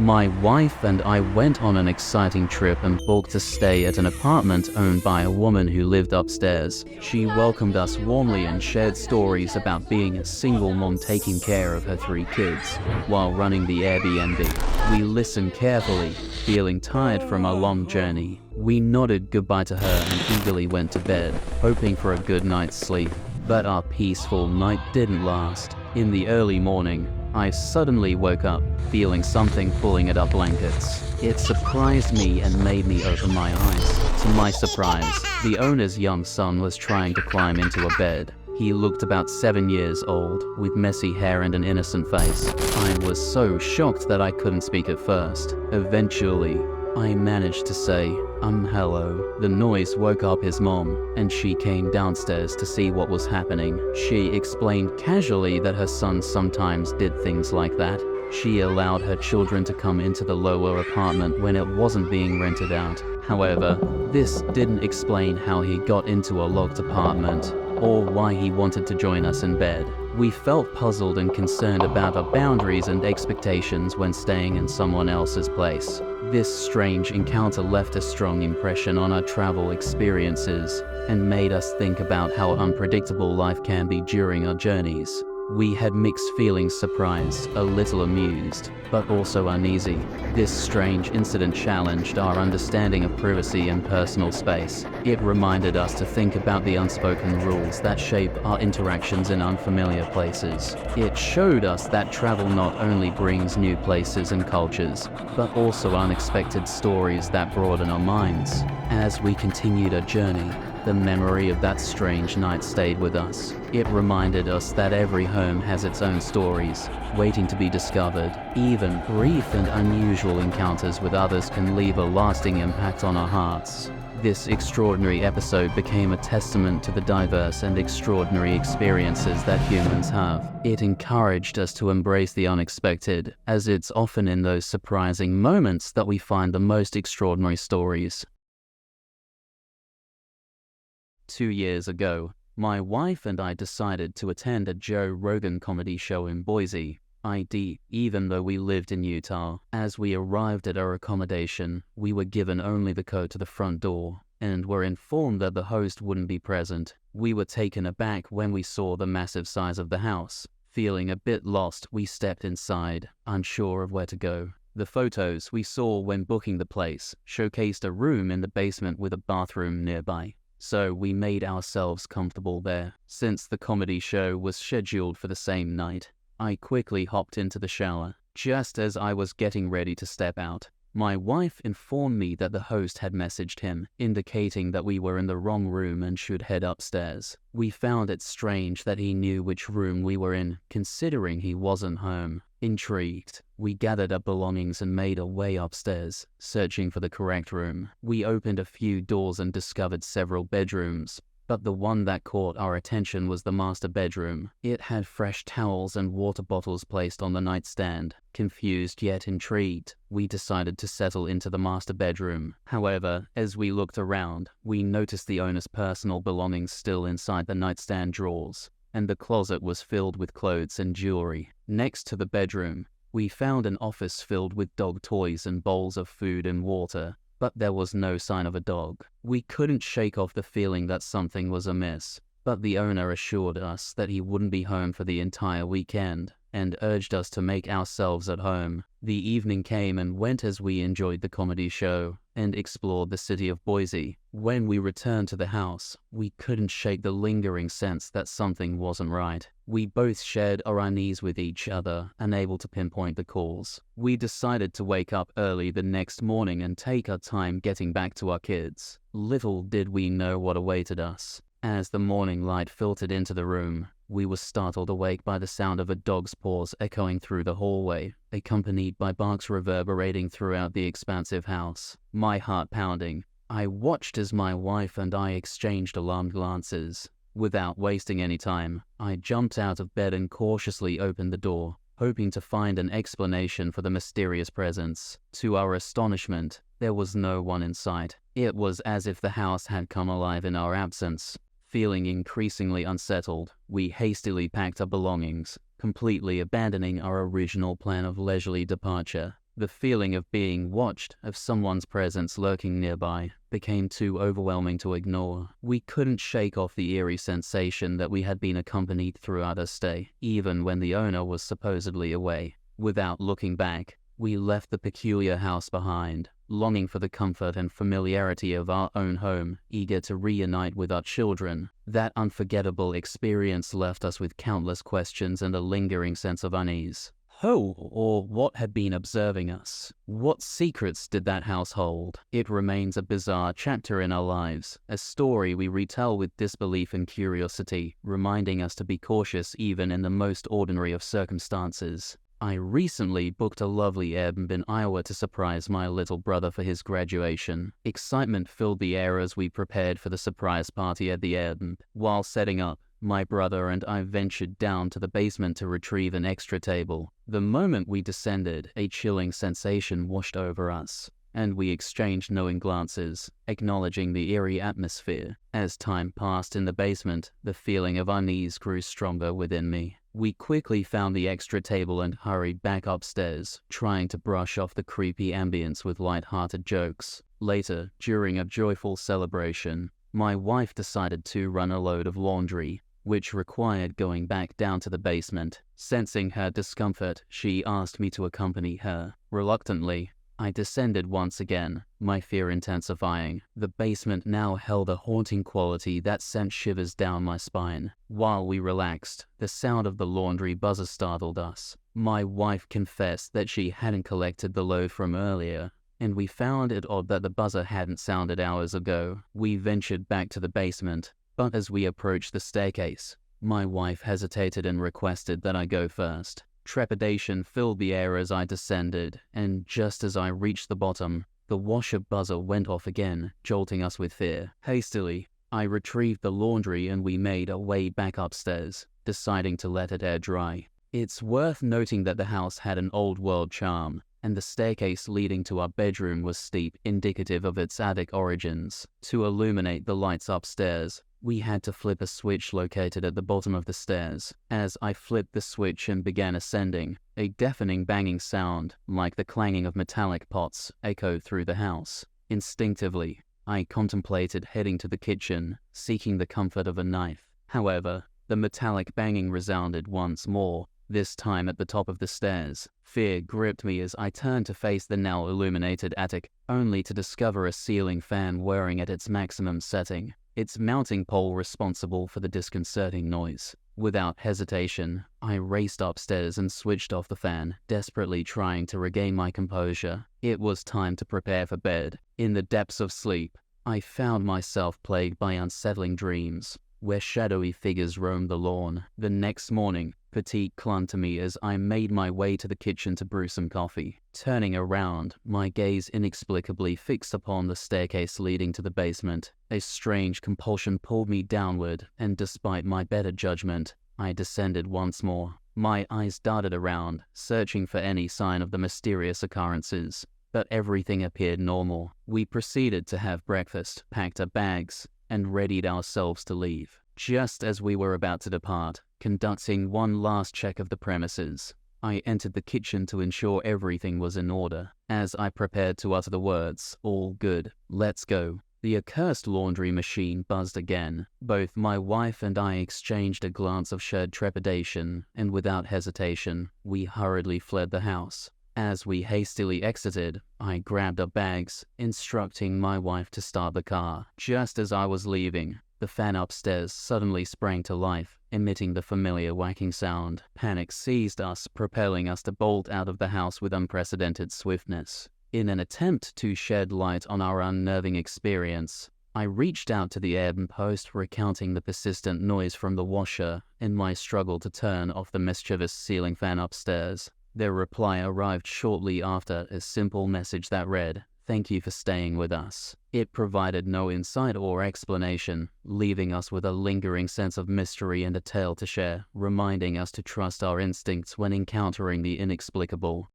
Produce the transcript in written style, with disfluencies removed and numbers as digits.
My wife and I went on an exciting trip and booked a stay at an apartment owned by a woman who lived upstairs. She welcomed us warmly and shared stories about being a single mom taking care of her 3 kids while running the Airbnb. We listened carefully, feeling tired from our long journey. We nodded goodbye to her and eagerly went to bed, hoping for a good night's sleep. But our peaceful night didn't last. In the early morning, I suddenly woke up, feeling something pulling at our blankets. It surprised me and made me open my eyes. To my surprise, the owner's young son was trying to climb into a bed. He looked about 7 years old, with messy hair and an innocent face. I was so shocked that I couldn't speak at first. Eventually, I managed to say, hello. The noise woke up his mom, and she came downstairs to see what was happening. She explained casually that her son sometimes did things like that. She allowed her children to come into the lower apartment when it wasn't being rented out. However, this didn't explain how he got into a locked apartment, or why he wanted to join us in bed. We felt puzzled and concerned about our boundaries and expectations when staying in someone else's place. This strange encounter left a strong impression on our travel experiences and made us think about how unpredictable life can be during our journeys. We had mixed feelings: surprised, a little amused, but also uneasy. This strange incident challenged our understanding of privacy and personal space. It reminded us to think about the unspoken rules that shape our interactions in unfamiliar places. It showed us that travel not only brings new places and cultures, but also unexpected stories that broaden our minds. As we continued our journey, the memory of that strange night stayed with us. It reminded us that every home has its own stories, waiting to be discovered. Even brief and unusual encounters with others can leave a lasting impact on our hearts. This extraordinary episode became a testament to the diverse and extraordinary experiences that humans have. It encouraged us to embrace the unexpected, as it's often in those surprising moments that we find the most extraordinary stories. 2 years ago, my wife and I decided to attend a Joe Rogan comedy show in Boise, even though we lived in Utah. As we arrived at our accommodation, we were given only the code to the front door and were informed that the host wouldn't be present. We were taken aback when we saw the massive size of the house. Feeling a bit lost, we stepped inside, unsure of where to go. The photos we saw when booking the place showcased a room in the basement with a bathroom nearby. So we made ourselves comfortable there. Since the comedy show was scheduled for the same night, I quickly hopped into the shower. Just as I was getting ready to step out, my wife informed me that the host had messaged him, indicating that we were in the wrong room and should head upstairs. We found it strange that he knew which room we were in, considering he wasn't home. Intrigued, we gathered our belongings and made our way upstairs, searching for the correct room. We opened a few doors and discovered several bedrooms, but the one that caught our attention was the master bedroom. It had fresh towels and water bottles placed on the nightstand. Confused yet intrigued, we decided to settle into the master bedroom. However, as we looked around, we noticed the owner's personal belongings still inside the nightstand drawers, and the closet was filled with clothes and jewelry. Next to the bedroom, we found an office filled with dog toys and bowls of food and water, but there was no sign of a dog. We couldn't shake off the feeling that something was amiss, but the owner assured us that he wouldn't be home for the entire weekend and urged us to make ourselves at home. The evening came and went as we enjoyed the comedy show and explored the city of Boise. When we returned to the house, we couldn't shake the lingering sense that something wasn't right. We both shared our unease with each other, unable to pinpoint the cause. We decided to wake up early the next morning and take our time getting back to our kids. Little did we know what awaited us. As the morning light filtered into the room, we were startled awake by the sound of a dog's paws echoing through the hallway, accompanied by barks reverberating throughout the expansive house. My heart pounding, I watched as my wife and I exchanged alarmed glances. Without wasting any time, I jumped out of bed and cautiously opened the door, hoping to find an explanation for the mysterious presence. To our astonishment, there was no one in sight. It was as if the house had come alive in our absence. Feeling increasingly unsettled, we hastily packed our belongings, completely abandoning our original plan of leisurely departure. The feeling of being watched, of someone's presence lurking nearby, became too overwhelming to ignore. We couldn't shake off the eerie sensation that we had been accompanied throughout our stay, even when the owner was supposedly away. Without looking back, we left the peculiar house behind, longing for the comfort and familiarity of our own home, eager to reunite with our children. That unforgettable experience left us with countless questions and a lingering sense of unease. Who or what had been observing us? What secrets did that house hold? It remains a bizarre chapter in our lives, a story we retell with disbelief and curiosity, reminding us to be cautious even in the most ordinary of circumstances. I recently booked a lovely Airbnb in Iowa to surprise my little brother for his graduation. Excitement filled the air as we prepared for the surprise party at the Airbnb. While setting up, my brother and I ventured down to the basement to retrieve an extra table. The moment we descended, a chilling sensation washed over us, and we exchanged knowing glances, acknowledging the eerie atmosphere. As time passed in the basement, the feeling of unease grew stronger within me. We quickly found the extra table and hurried back upstairs, trying to brush off the creepy ambience with light-hearted jokes. Later, during a joyful celebration, my wife decided to run a load of laundry, which required going back down to the basement. Sensing her discomfort, she asked me to accompany her. Reluctantly, I descended once again, my fear intensifying. The basement now held a haunting quality that sent shivers down my spine. While we relaxed, the sound of the laundry buzzer startled us. My wife confessed that she hadn't collected the load from earlier, and we found it odd that the buzzer hadn't sounded hours ago. We ventured back to the basement, but as we approached the staircase, my wife hesitated and requested that I go first. Trepidation filled the air as I descended, and just as I reached the bottom, the washer buzzer went off again, jolting us with fear. Hastily, I retrieved the laundry and we made our way back upstairs, deciding to let it air dry. It's worth noting that the house had an old-world charm, and the staircase leading to our bedroom was steep, indicative of its attic origins. To illuminate the lights upstairs, we had to flip a switch located at the bottom of the stairs. As I flipped the switch and began ascending, a deafening banging sound, like the clanging of metallic pots, echoed through the house. Instinctively, I contemplated heading to the kitchen, seeking the comfort of a knife. However, the metallic banging resounded once more, this time at the top of the stairs. Fear gripped me as I turned to face the now illuminated attic, only to discover a ceiling fan whirring at its maximum setting, its mounting pole responsible for the disconcerting noise. Without hesitation, I raced upstairs and switched off the fan, desperately trying to regain my composure. It was time to prepare for bed. In the depths of sleep, I found myself plagued by unsettling dreams, where shadowy figures roamed the lawn. The next morning, fatigue clung to me as I made my way to the kitchen to brew some coffee. Turning around, my gaze inexplicably fixed upon the staircase leading to the basement. A strange compulsion pulled me downward, and despite my better judgment, I descended once more. My eyes darted around, searching for any sign of the mysterious occurrences, but everything appeared normal. We proceeded to have breakfast, packed our bags, and readied ourselves to leave. Just as we were about to depart, conducting one last check of the premises, I entered the kitchen to ensure everything was in order. As I prepared to utter the words, "All good, let's go," the accursed laundry machine buzzed again. Both my wife and I exchanged a glance of shared trepidation, and without hesitation, we hurriedly fled the house. As we hastily exited, I grabbed our bags, instructing my wife to start the car. Just as I was leaving, the fan upstairs suddenly sprang to life, emitting the familiar whacking sound. Panic seized us, propelling us to bolt out of the house with unprecedented swiftness. In an attempt to shed light on our unnerving experience, I reached out to the Airbnb host, recounting the persistent noise from the washer and my struggle to turn off the mischievous ceiling fan upstairs. Their reply arrived shortly after, a simple message that read, "Thank you for staying with us." It provided no insight or explanation, leaving us with a lingering sense of mystery and a tale to share, reminding us to trust our instincts when encountering the inexplicable.